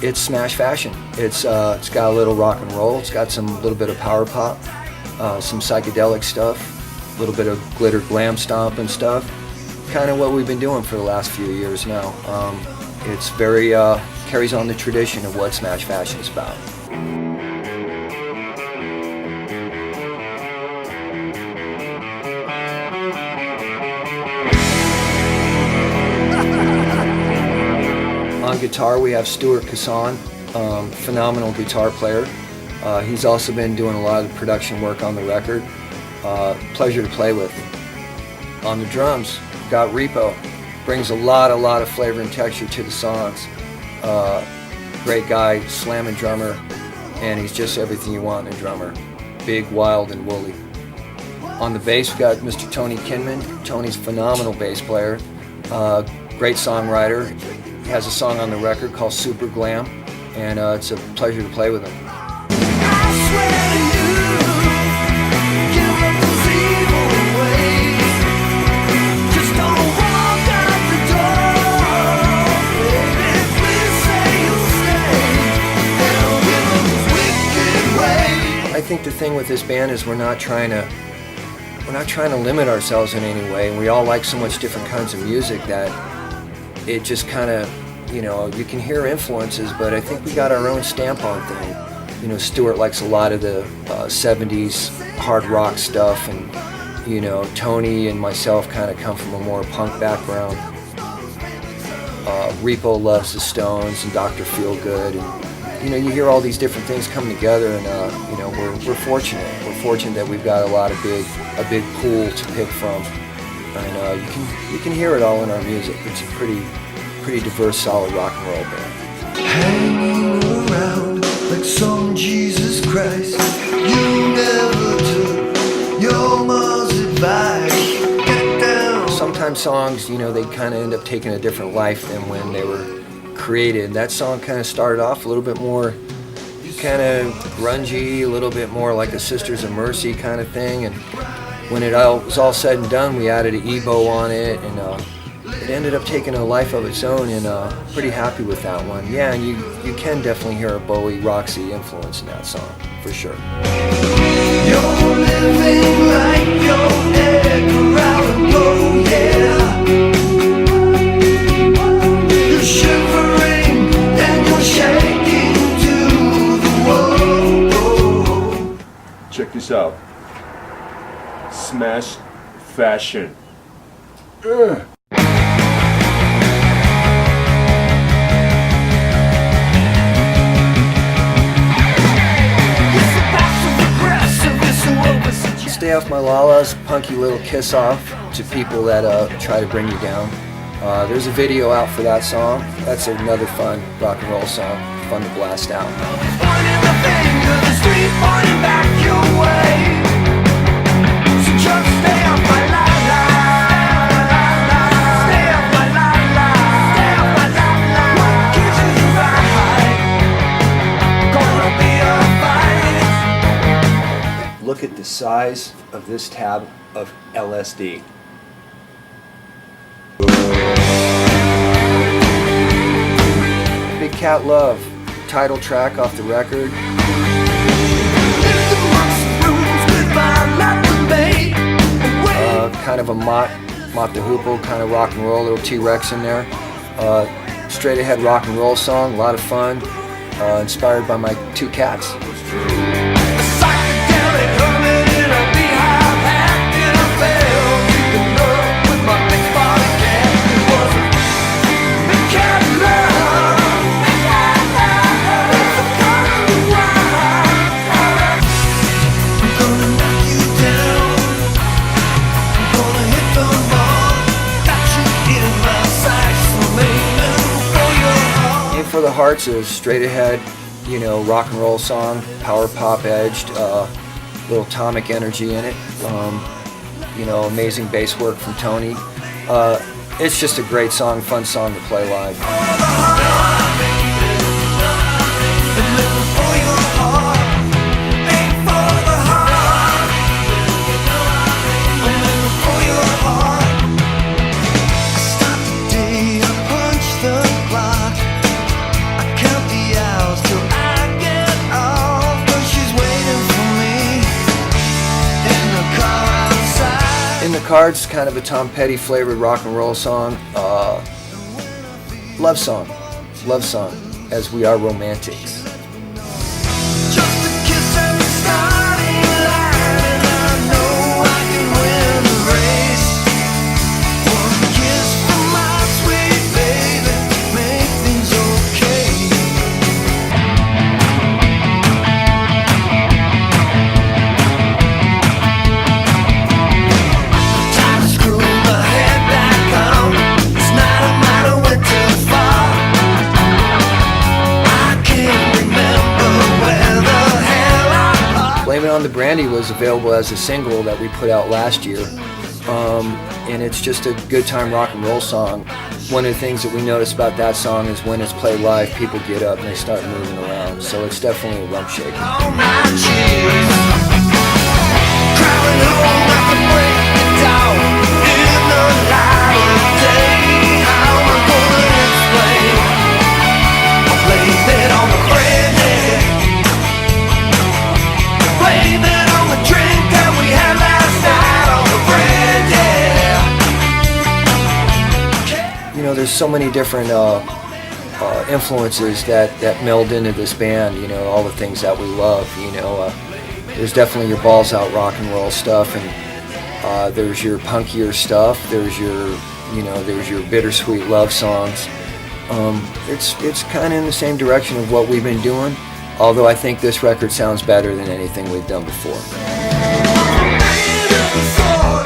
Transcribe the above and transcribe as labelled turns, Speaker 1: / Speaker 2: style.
Speaker 1: it's smash fashion. It's got a little rock and roll. It's got some little bit of power pop, some psychedelic stuff, a little bit of glitter glam stomp and stuff. Kind of what we've been doing for the last few years now. It's very carries on the tradition of what smash fashion is about. On guitar, we have Stuart Kassan, phenomenal guitar player. He's also been doing a lot of production work on the record. Pleasure to play with. On the drums, got Repo. Brings a lot of flavor and texture to the songs. Great guy, slamming drummer, and he's just everything you want in a drummer. Big, wild, and woolly. On the bass, we got Mr. Tony Kinman. Tony's a phenomenal bass player, great songwriter. He has a song on the record called Super Glam, and it's a pleasure to play with him. I think the thing with this band is we're not trying to limit ourselves in any way, and we all like so much different kinds of music that it just kind of, you know, you can hear influences, but I think we got our own stamp on things. You know, Stuart likes a lot of the 70s hard rock stuff, and, you know, Tony and myself kind of come from a more punk background. Repo loves the Stones and Dr. Feelgood, and, you know, you hear all these different things come together, and, you know, we're fortunate. We're fortunate that we've got a big pool to pick from. And you can hear it all in our music. It's a pretty diverse, solid rock and roll band.
Speaker 2: Hanging around like some Jesus Christ, you never took your mom's advice. Get down.
Speaker 1: Sometimes songs, you know, they kind of end up taking a different life than when they were created. That song kind of started off a little bit more kind of grungy, a little bit more like a Sisters of Mercy kind of thing, and when it was all said and done, we added an Ebo on it, and it ended up taking a life of its own, and pretty happy with that one. Yeah, and you can definitely hear a Bowie, Roxy influence in that song, for sure.
Speaker 2: You're living like your Edgar Allan Poe, yeah. You're shivering and you're shaking to the world.
Speaker 3: Check this out. Smash fashion.
Speaker 1: Stay Off My Lala's punky little kiss off to people that try to bring you down. There's a video out for that song. That's another fun rock and roll song, fun to blast out. Look at the size of this tab of LSD. Big Cat Love, title track off the record. Kind of a Mott the Hoople kind of rock and roll, little T-Rex in there. Straight ahead rock and roll song, a lot of fun, inspired by my two cats. For the Hearts is straight ahead, you know, rock and roll song, power pop edged, little atomic energy in it. You know, amazing bass work from Tony. It's just a great song, fun song to play live. Cards, kind of a Tom Petty flavored rock and roll song. Love song, as we are romantics.
Speaker 2: Just a kiss and the starting line, and I know I can win the race. One kiss from my sweet baby, make things okay. Time to screw my head back on. It's not a matter when too far. I can't remember where the hell I are.
Speaker 1: Blame It on the Brandy was available as a single that we put out last year. And it's just a good time rock and roll song. One of the things that we notice about that song is when it's played live, people get up and they start moving around. So it's definitely a rump shaker.
Speaker 2: On my cheese, crawling home at the break of dawn, in the light of day. How am I gonna explain? I blame it on the brandy, blame it on the drink that we had last night, on the brandy.
Speaker 1: You know, there's so many different influences that meld into this band, you know, all the things that we love, you know. There's definitely your balls out rock and roll stuff, and there's your punkier stuff, there's your bittersweet love songs. It's kind of in the same direction of what we've been doing, although I think this record sounds better than anything we've done before.
Speaker 2: Before